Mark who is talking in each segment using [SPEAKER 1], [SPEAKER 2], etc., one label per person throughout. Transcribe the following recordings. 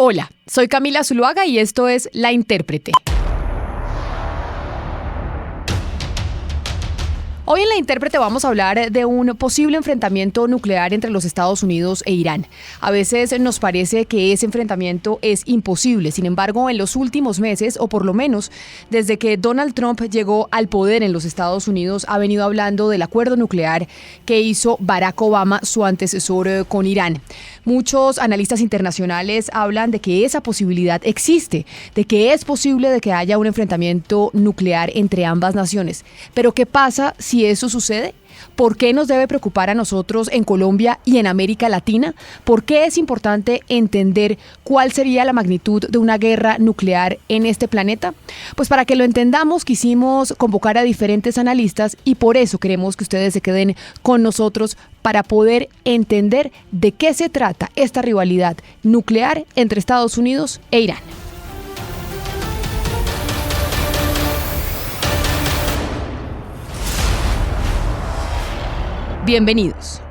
[SPEAKER 1] Hola, soy Camila Zuluaga y esto es La Intérprete. Hoy en La Intérprete vamos a hablar de un posible enfrentamiento nuclear entre los Estados Unidos e Irán. A veces nos parece que ese enfrentamiento es imposible. Sin embargo, en los últimos meses, o por lo menos desde que Donald Trump llegó al poder en los Estados Unidos, ha venido hablando del acuerdo nuclear que hizo Barack Obama, su antecesor, con Irán. Muchos analistas internacionales hablan de que esa posibilidad existe, de que es posible de que haya un enfrentamiento nuclear entre ambas naciones. Pero ¿qué pasa si eso sucede? ¿Por qué nos debe preocupar a nosotros en Colombia y en América Latina? ¿Por qué es importante entender cuál sería la magnitud de una guerra nuclear en este planeta? Pues para que lo entendamos quisimos convocar a diferentes analistas y por eso queremos que ustedes se queden con nosotros para poder entender de qué se trata esta rivalidad nuclear entre Estados Unidos e Irán. Bienvenidos.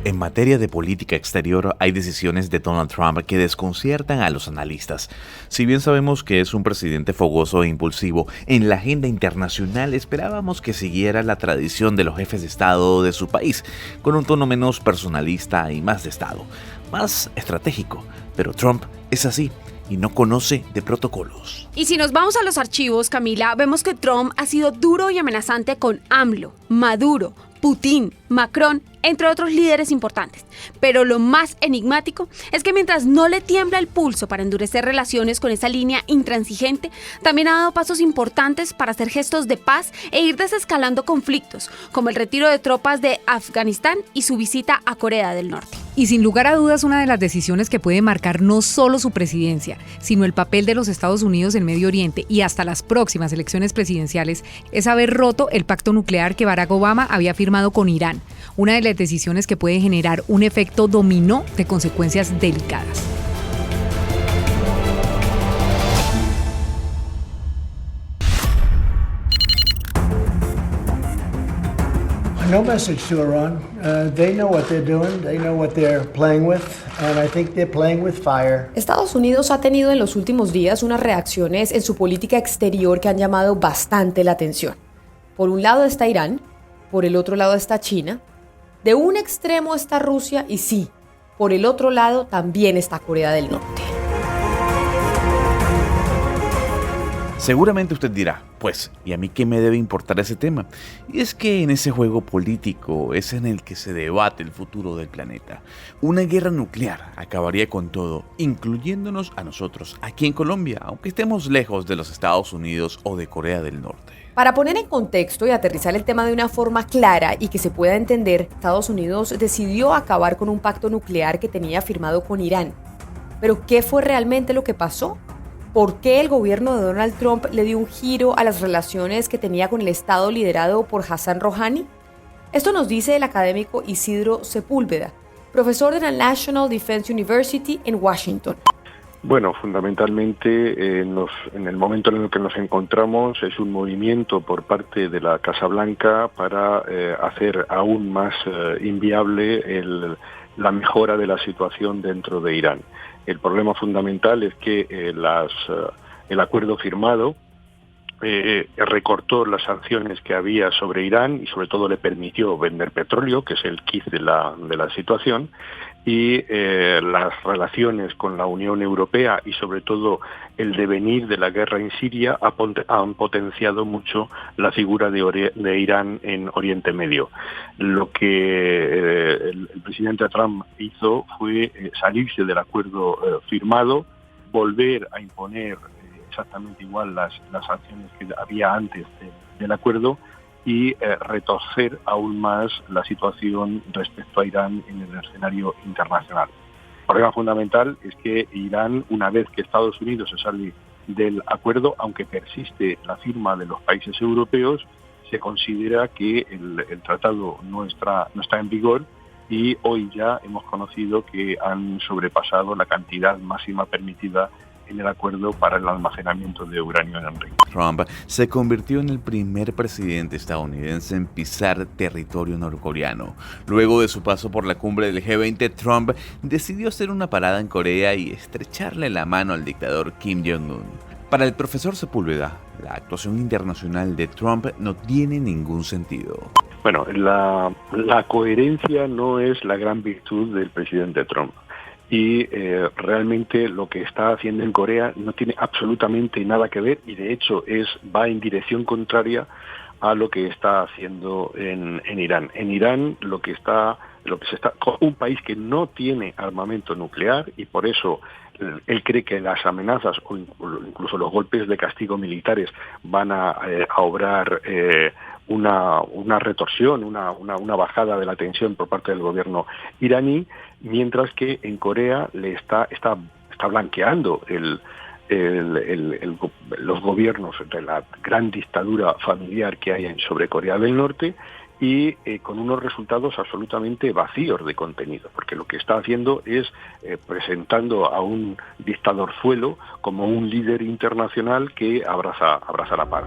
[SPEAKER 2] En materia de política exterior hay decisiones de Donald Trump que desconciertan a los analistas. Si bien sabemos que es un presidente fogoso e impulsivo, en la agenda internacional esperábamos que siguiera la tradición de los jefes de Estado de su país, con un tono menos personalista y más de Estado, más estratégico. Pero Trump es así y no conoce de protocolos.
[SPEAKER 3] Y si nos vamos a los archivos, Camila, vemos que Trump ha sido duro y amenazante con AMLO, Maduro, Putin, Macron, entre otros líderes importantes. Pero lo más enigmático es que mientras no le tiembla el pulso para endurecer relaciones con esa línea intransigente, también ha dado pasos importantes para hacer gestos de paz e ir desescalando conflictos, como el retiro de tropas de Afganistán y su visita a Corea del Norte.
[SPEAKER 4] Y sin lugar a dudas, una de las decisiones que puede marcar no solo su presidencia, sino el papel de los Estados Unidos en Medio Oriente y hasta las próximas elecciones presidenciales, es haber roto el pacto nuclear que Barack Obama había firmado con Irán, una de las decisiones que puede generar un efecto dominó de consecuencias delicadas.
[SPEAKER 5] No message to Iran. They know what they're doing. They know what they're playing with. And I think they're playing with fire.
[SPEAKER 1] Estados Unidos ha tenido en los últimos días unas reacciones en su política exterior que han llamado bastante la atención. Por un lado está Irán, por el otro lado está China. De un extremo está Rusia y sí, por el otro lado también está Corea del Norte.
[SPEAKER 2] Seguramente usted dirá, pues, ¿y a mí qué me debe importar ese tema? Y es que en ese juego político es en el que se debate el futuro del planeta. Una guerra nuclear acabaría con todo, incluyéndonos a nosotros, aquí en Colombia, aunque estemos lejos de los Estados Unidos o de Corea del Norte.
[SPEAKER 1] Para poner en contexto y aterrizar el tema de una forma clara y que se pueda entender, Estados Unidos decidió acabar con un pacto nuclear que tenía firmado con Irán. ¿Pero qué fue realmente lo que pasó? ¿Por qué el gobierno de Donald Trump le dio un giro a las relaciones que tenía con el Estado liderado por Hassan Rouhani? Esto nos dice el académico Isidro Sepúlveda, profesor de la National Defense University en Washington.
[SPEAKER 6] Bueno, fundamentalmente en el momento en el que nos encontramos es un movimiento por parte de la Casa Blanca para hacer aún más inviable la mejora de la situación dentro de Irán. El problema fundamental es que el acuerdo firmado recortó las sanciones que había sobre Irán y sobre todo le permitió vender petróleo, que es el quid de la situación, y las relaciones con la Unión Europea y sobre todo el devenir de la guerra en Siria han potenciado mucho la figura de Irán en Oriente Medio. Lo que el presidente Trump hizo fue salirse del acuerdo firmado, volver a imponer exactamente igual las sanciones que había antes del acuerdo y retorcer aún más la situación respecto a Irán en el escenario internacional. El problema fundamental es que Irán, una vez que Estados Unidos se sale del acuerdo, aunque persiste la firma de los países europeos, se considera que el tratado no está en vigor y hoy ya hemos conocido que han sobrepasado la cantidad máxima permitida en el acuerdo para el almacenamiento de uranio enriquecido.
[SPEAKER 2] Trump se convirtió en el primer presidente estadounidense en pisar territorio norcoreano. Luego de su paso por la cumbre del G20, Trump decidió hacer una parada en Corea y estrecharle la mano al dictador Kim Jong-un. Para el profesor Sepúlveda, la actuación internacional de Trump no tiene ningún sentido.
[SPEAKER 6] Bueno, la coherencia no es la gran virtud del presidente Trump. Y realmente lo que está haciendo en Corea no tiene absolutamente nada que ver y de hecho va en dirección contraria a lo que está haciendo en Irán. En Irán un país que no tiene armamento nuclear y por eso él cree que las amenazas o incluso los golpes de castigo militares van a obrar una retorsión, una bajada de la tensión por parte del gobierno iraní, mientras que en Corea le está blanqueando los gobiernos de la gran dictadura familiar que hay sobre Corea del Norte y con unos resultados absolutamente vacíos de contenido, porque lo que está haciendo es presentando a un dictadorzuelo como un líder internacional que abraza la paz.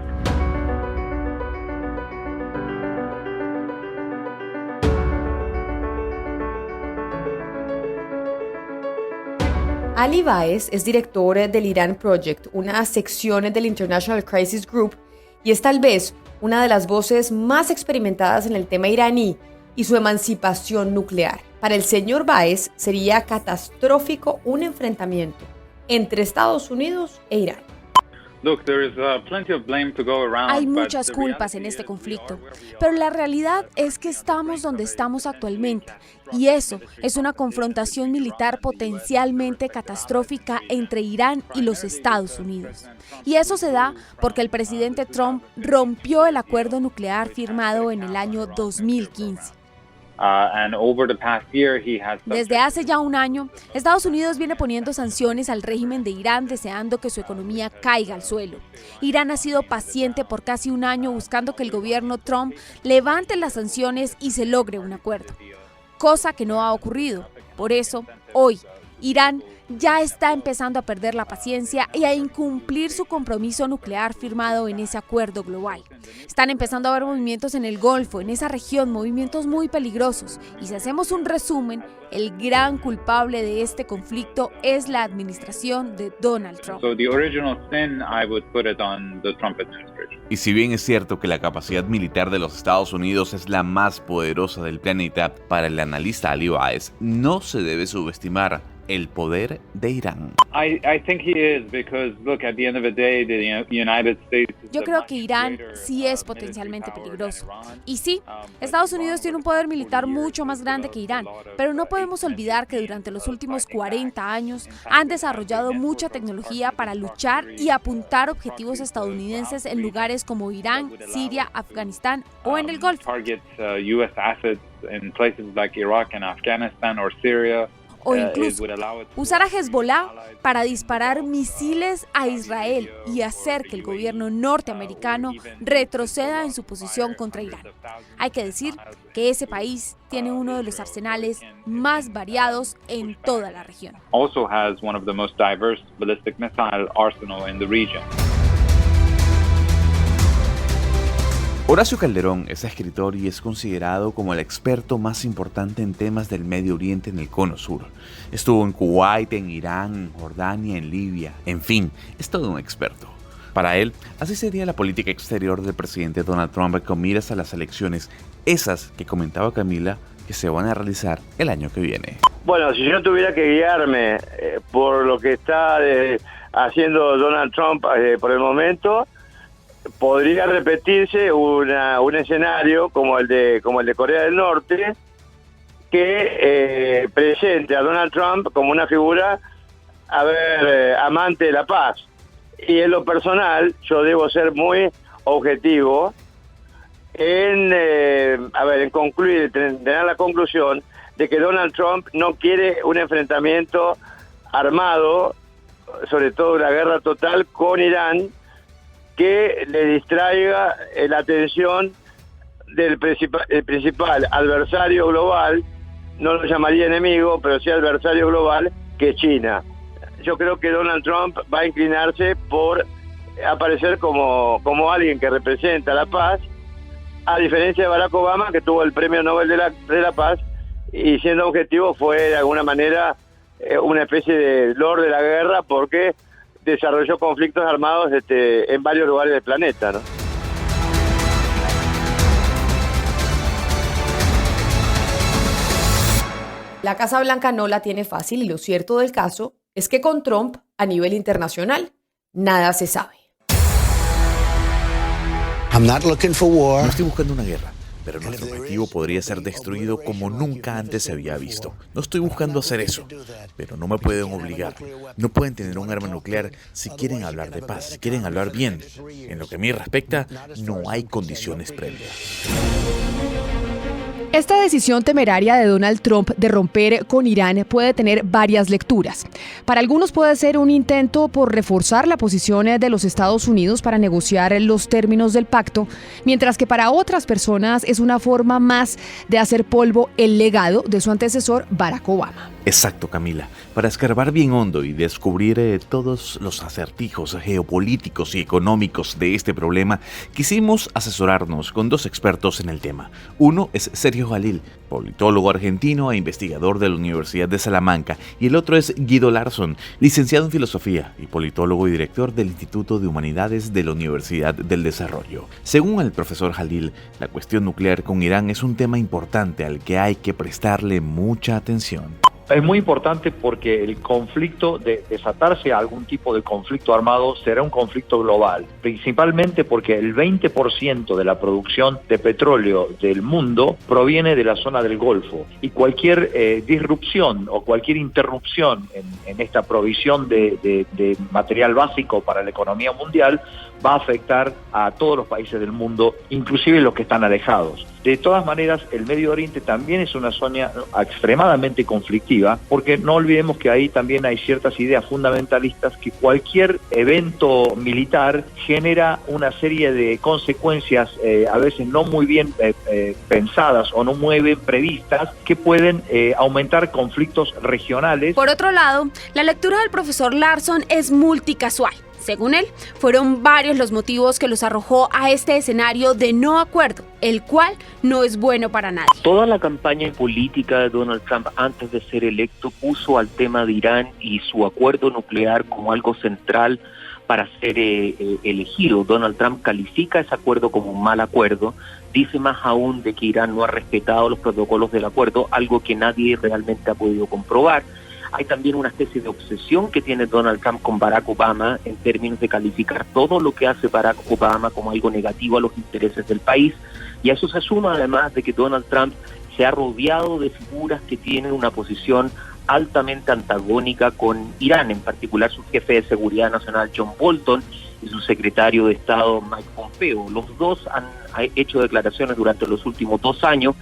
[SPEAKER 7] Ali Baez es director del Iran Project, una sección del International Crisis Group, y es tal vez una de las voces más experimentadas en el tema iraní y su emancipación nuclear. Para el señor Baez sería catastrófico un enfrentamiento entre Estados Unidos e Irán.
[SPEAKER 3] Hay muchas culpas en este conflicto, pero la realidad es que estamos donde estamos actualmente, y eso es una confrontación militar potencialmente catastrófica entre Irán y los Estados Unidos. Y eso se da porque el presidente Trump rompió el acuerdo nuclear firmado en el año 2015. Desde hace ya un año, Estados Unidos viene poniendo sanciones al régimen de Irán deseando que su economía caiga al suelo. Irán ha sido paciente por casi un año buscando que el gobierno Trump levante las sanciones y se logre un acuerdo, cosa que no ha ocurrido. Por eso, hoy, Irán ya está empezando a perder la paciencia y a incumplir su compromiso nuclear firmado en ese acuerdo global. Están empezando a haber movimientos en el Golfo, en esa región, movimientos muy peligrosos. Y si hacemos un resumen, el gran culpable de este conflicto es la administración de Donald Trump.
[SPEAKER 2] Y si bien es cierto que la capacidad militar de los Estados Unidos es la más poderosa del planeta, para el analista Ali Baez no se debe subestimar el poder de Irán.
[SPEAKER 3] Yo creo que Irán sí es potencialmente peligroso. Y sí, Estados Unidos tiene un poder militar mucho más grande que Irán, pero no podemos olvidar que durante los últimos 40 años han desarrollado mucha tecnología para luchar y apuntar objetivos estadounidenses en lugares como Irán, Siria, Afganistán o en el Golfo. O incluso usar a Hezbollah para disparar misiles a Israel y hacer que el gobierno norteamericano retroceda en su posición contra Irán. Hay que decir que ese país tiene uno de los arsenales más variados en toda la región.
[SPEAKER 8] Also has one of the most diverse ballistic missile arsenal in the region.
[SPEAKER 2] Horacio Calderón es escritor y es considerado como el experto más importante en temas del Medio Oriente en el Cono Sur. Estuvo en Kuwait, en Irán, en Jordania, en Libia, en fin, es todo un experto. Para él, así sería la política exterior del presidente Donald Trump con miras a las elecciones, esas que comentaba Camila, que se van a realizar el año que viene.
[SPEAKER 9] Bueno, si yo tuviera que guiarme por lo que está haciendo Donald Trump por el momento, podría repetirse un escenario como el de Corea del Norte, que presente a Donald Trump como una figura amante de la paz. Y en lo personal, yo debo ser muy objetivo en concluir, tener la conclusión de que Donald Trump no quiere un enfrentamiento armado, sobre todo una guerra total con Irán, que le distraiga la atención del principal adversario global, no lo llamaría enemigo, pero sí adversario global, que es China. yo creo que Donald Trump va a inclinarse por aparecer como alguien que representa la paz, a diferencia de Barack Obama, que tuvo el Premio Nobel de la Paz, y siendo objetivo fue de alguna manera una especie de lord de la guerra, porque desarrolló conflictos armados en varios lugares del planeta, ¿no?
[SPEAKER 7] La Casa Blanca no la tiene fácil y lo cierto del caso es que con Trump, a nivel internacional, nada se sabe.
[SPEAKER 2] No estoy buscando una guerra, pero nuestro objetivo podría ser destruido como nunca antes se había visto. No estoy buscando hacer eso, pero no me pueden obligar. No pueden tener un arma nuclear si quieren hablar de paz, si quieren hablar bien. En lo que a mí respecta, no hay condiciones previas.
[SPEAKER 1] Esta decisión temeraria de Donald Trump de romper con Irán puede tener varias lecturas. Para algunos puede ser un intento por reforzar la posición de los Estados Unidos para negociar los términos del pacto, mientras que para otras personas es una forma más de hacer polvo el legado de su antecesor Barack Obama.
[SPEAKER 2] Exacto, Camila. Para escarbar bien hondo y descubrir todos los acertijos geopolíticos y económicos de este problema, quisimos asesorarnos con dos expertos en el tema. Uno es Sergio Jalil, politólogo argentino e investigador de la Universidad de Salamanca, y el otro es Guido Larsson, licenciado en Filosofía y politólogo y director del Instituto de Humanidades de la Universidad del Desarrollo. Según el profesor Jalil, la cuestión nuclear con Irán es un tema importante al que hay que prestarle mucha atención.
[SPEAKER 10] Es muy importante porque el conflicto, de desatarse a algún tipo de conflicto armado, será un conflicto global, principalmente porque el 20% de la producción de petróleo del mundo proviene de la zona del Golfo, y cualquier disrupción o cualquier interrupción en esta provisión de material básico para la economía mundial va a afectar a todos los países del mundo, inclusive los que están alejados. De todas maneras, el Medio Oriente también es una zona extremadamente conflictiva, porque no olvidemos que ahí también hay ciertas ideas fundamentalistas que cualquier evento militar genera una serie de consecuencias a veces no muy bien pensadas o no muy bien previstas, que pueden aumentar conflictos regionales.
[SPEAKER 3] Por otro lado, la lectura del profesor Larsson es multicasual. Según él, fueron varios los motivos que los arrojó a este escenario de no acuerdo, el cual no es bueno para nadie.
[SPEAKER 11] Toda la campaña política de Donald Trump antes de ser electo puso al tema de Irán y su acuerdo nuclear como algo central para ser elegido. Donald Trump califica ese acuerdo como un mal acuerdo, dice más aún de que Irán no ha respetado los protocolos del acuerdo, algo que nadie realmente ha podido comprobar. Hay también una especie de obsesión que tiene Donald Trump con Barack Obama en términos de calificar todo lo que hace Barack Obama como algo negativo a los intereses del país, y a eso se suma además de que Donald Trump se ha rodeado de figuras que tienen una posición altamente antagónica con Irán, en particular su jefe de seguridad nacional John Bolton y su secretario de Estado Mike Pompeo. Los dos han hecho declaraciones durante los últimos 2 años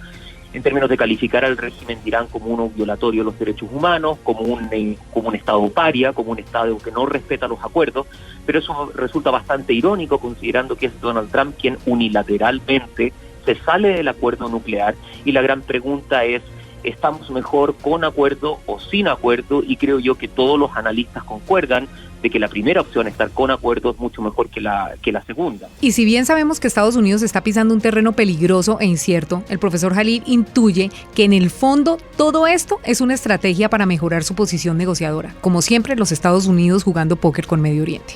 [SPEAKER 11] en términos de calificar al régimen de Irán como uno violatorio de los derechos humanos, como un Estado paria, como un Estado que no respeta los acuerdos, pero eso resulta bastante irónico considerando que es Donald Trump quien unilateralmente se sale del acuerdo nuclear, y la gran pregunta es, ¿estamos mejor con acuerdo o sin acuerdo? Y creo yo que todos los analistas concuerdan de que la primera opción, estar con acuerdo, es mucho mejor que la segunda.
[SPEAKER 4] Y si bien sabemos que Estados Unidos está pisando un terreno peligroso e incierto, el profesor Jalil intuye que en el fondo todo esto es una estrategia para mejorar su posición negociadora, como siempre los Estados Unidos jugando póker con Medio Oriente.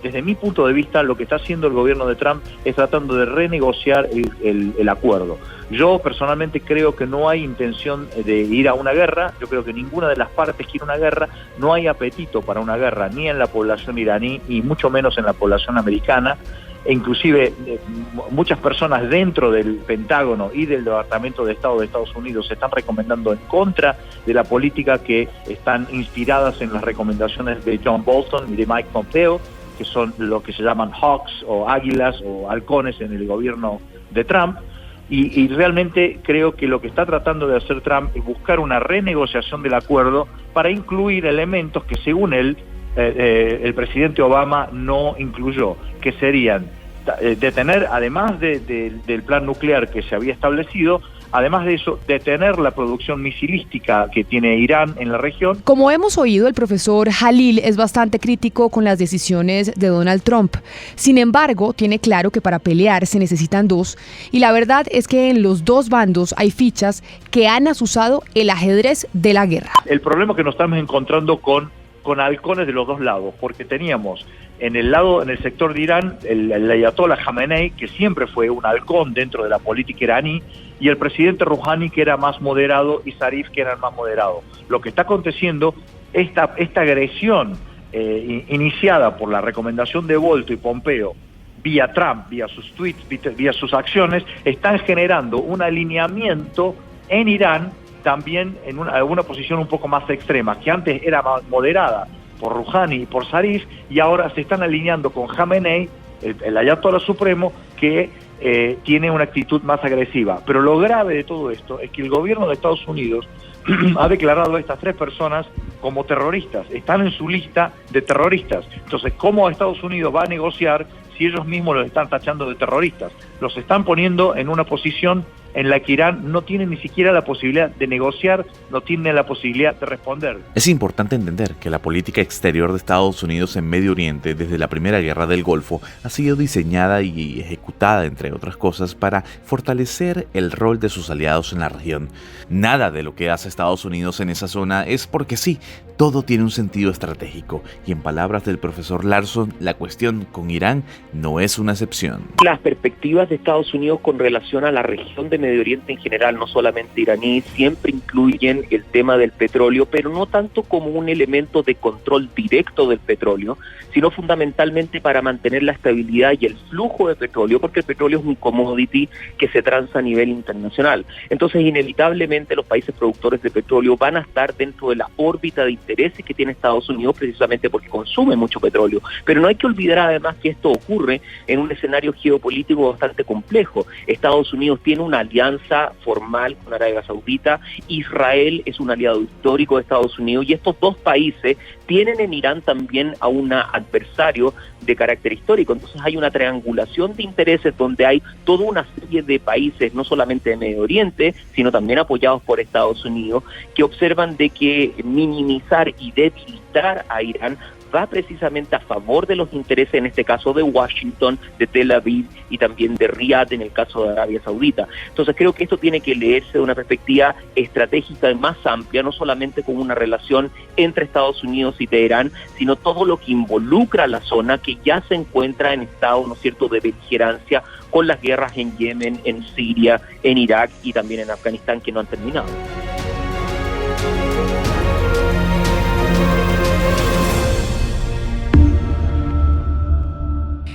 [SPEAKER 10] Desde mi punto de vista, lo que está haciendo el gobierno de Trump es tratando de renegociar el acuerdo. Yo personalmente creo que no hay intención de ir a una guerra. Yo creo que ninguna de las partes quiere una guerra. No hay apetito para una guerra, ni en la población iraní, y mucho menos en la población americana. E inclusive muchas personas dentro del Pentágono y del Departamento de Estado de Estados Unidos se están recomendando en contra de la política que están inspiradas en las recomendaciones de John Bolton y de Mike Pompeo, que son lo que se llaman hawks o águilas o halcones en el gobierno de Trump. Y realmente creo que lo que está tratando de hacer Trump es buscar una renegociación del acuerdo para incluir elementos que, según él, el presidente Obama no incluyó, que serían detener, además del plan nuclear que se había establecido, Además de eso, detener la producción misilística que tiene Irán en la región.
[SPEAKER 1] Como hemos oído, el profesor Jalil es bastante crítico con las decisiones de Donald Trump. Sin embargo, tiene claro que para pelear se necesitan dos, y la verdad es que en los dos bandos hay fichas que han asusado el ajedrez de la guerra.
[SPEAKER 10] El problema es que nos estamos encontrando con halcones de los dos lados, porque teníamos en el sector de Irán, el ayatollah Khamenei, que siempre fue un halcón dentro de la política iraní, y el presidente Rouhani, que era más moderado, y Zarif, que era más moderado. Lo que está aconteciendo, esta agresión iniciada por la recomendación de Bolton y Pompeo, vía Trump, vía sus tweets, vía sus acciones, están generando un alineamiento en Irán también en una posición un poco más extrema, que antes era más moderada por Rouhani y por Zarif, y ahora se están alineando con Khamenei, el ayatollah supremo, que tiene una actitud más agresiva. Pero lo grave de todo esto es que el gobierno de Estados Unidos ha declarado a estas 3 personas como terroristas, están en su lista de terroristas. Entonces, ¿cómo Estados Unidos va a negociar si ellos mismos los están tachando de terroristas? Los están poniendo en una posición en la que Irán no tiene ni siquiera la posibilidad de negociar, no tiene la posibilidad de responder.
[SPEAKER 2] Es importante entender que la política exterior de Estados Unidos en Medio Oriente desde la Primera Guerra del Golfo ha sido diseñada y ejecutada, entre otras cosas, para fortalecer el rol de sus aliados en la región. Nada de lo que hace Estados Unidos en esa zona es porque sí, todo tiene un sentido estratégico, y en palabras del profesor Larson, la cuestión con Irán no es una excepción.
[SPEAKER 11] Las perspectivas de Estados Unidos con relación a la región de Medio Oriente en general, no solamente iraní, siempre incluyen el tema del petróleo, pero no tanto como un elemento de control directo del petróleo, sino fundamentalmente para mantener la estabilidad y el flujo de petróleo, porque el petróleo es un commodity que se transa a nivel internacional. Entonces, inevitablemente los países productores de petróleo van a estar dentro de la órbita de intereses que tiene Estados Unidos, precisamente porque consume mucho petróleo. Pero no hay que olvidar además que esto ocurre en un escenario geopolítico bastante complejo. Estados Unidos tiene una alianza formal con Arabia Saudita, Israel es un aliado histórico de Estados Unidos, y estos dos países tienen en Irán también a un adversario de carácter histórico. Entonces hay una triangulación de intereses donde hay toda una serie de países, no solamente de Medio Oriente, sino también apoyados por Estados Unidos, que observan de que minimizar y debilitar a Irán va precisamente a favor de los intereses, en este caso de Washington, de Tel Aviv y también de Riad en el caso de Arabia Saudita. Entonces creo que esto tiene que leerse de una perspectiva estratégica y más amplia, no solamente como una relación entre Estados Unidos y Teherán, sino todo lo que involucra a la zona que ya se encuentra en estado, ¿no es cierto?, de beligerancia con las guerras en Yemen, en Siria, en Irak y también en Afganistán, que no han terminado.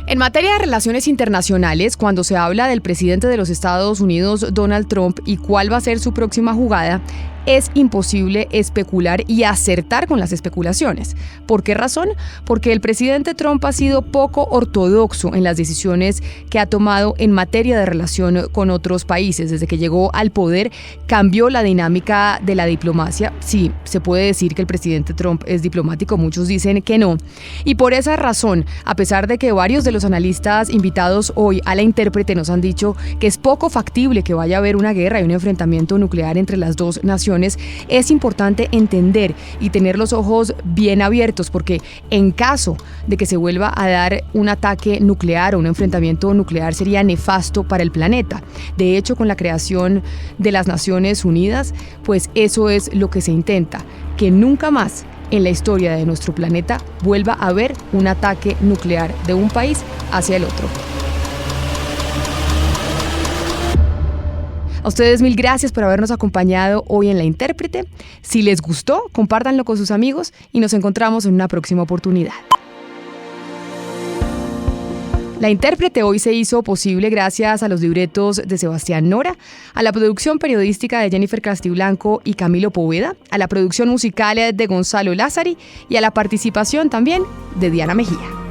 [SPEAKER 1] En materia de relaciones internacionales, cuando se habla del presidente de los Estados Unidos, Donald Trump, y cuál va a ser su próxima jugada, es imposible especular y acertar con las especulaciones. ¿Por qué razón? Porque el presidente Trump ha sido poco ortodoxo en las decisiones que ha tomado en materia de relación con otros países. Desde que llegó al poder, cambió la dinámica de la diplomacia. Sí, se puede decir que el presidente Trump es diplomático, muchos dicen que no. Y por esa razón, a pesar de que varios de los analistas invitados hoy a La Intérprete nos han dicho que es poco factible que vaya a haber una guerra y un enfrentamiento nuclear entre las dos naciones, es importante entender y tener los ojos bien abiertos, porque en caso de que se vuelva a dar un ataque nuclear o un enfrentamiento nuclear, sería nefasto para el planeta. De hecho, con la creación de las Naciones Unidas, pues eso es lo que se intenta, que nunca más en la historia de nuestro planeta vuelva a haber un ataque nuclear de un país hacia el otro. A ustedes 1000 gracias por habernos acompañado hoy en La Intérprete. Si les gustó, compártanlo con sus amigos y nos encontramos en una próxima oportunidad. La Intérprete hoy se hizo posible gracias a los libretos de Sebastián Nora, a la producción periodística de Jennifer Castiblanco y Camilo Poveda, a la producción musical de Gonzalo Lázari y a la participación también de Diana Mejía.